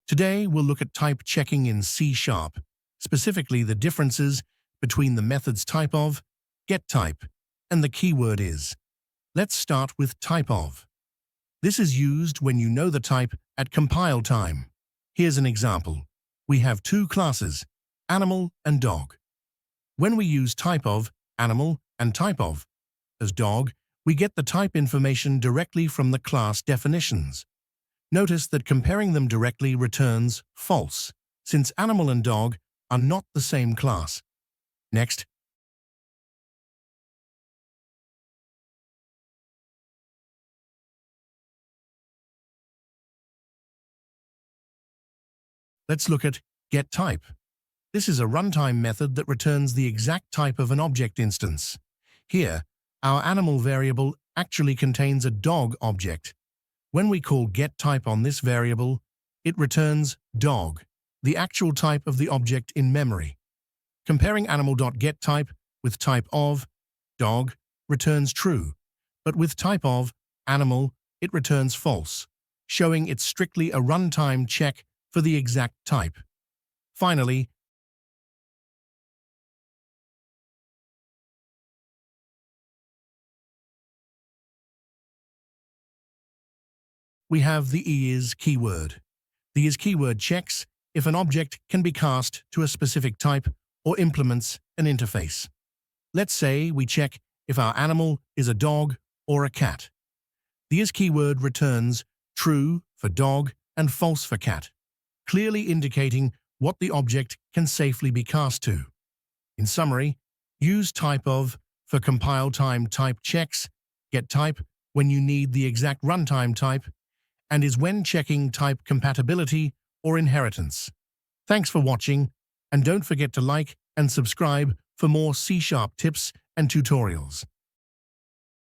Today, we'll look at type checking in C#, specifically the differences between the methods typeof, GetType, and the keyword is. Let's start with typeof. This is used when you know the type at compile time. Here's an example. We have two classes, animal and dog. When we use typeof, animal, and typeof as dog, we get the type information directly from the class definitions. Notice that comparing them directly returns false, since animal and dog are not the same class. Next, let's look at GetType. This is a runtime method that returns the exact type of an object instance. Here, our animal variable actually contains a dog object. When we call GetType on this variable, it returns dog, the actual type of the object in memory. Comparing animal.getType with typeof, dog, returns true, but with typeof, animal, it returns false, showing it's strictly a runtime check for the exact type. Finally, we have the is keyword. The is keyword checks if an object can be cast to a specific type or implements an interface. Let's say we check if our animal is a dog or a cat. The is keyword returns true for dog and false for cat, clearly indicating what the object can safely be cast to. In summary, use typeof for compile time type checks, GetType when you need the exact runtime type, and is when checking type compatibility or inheritance. Thanks for watching, and don't forget to like and subscribe for more C# tips and tutorials.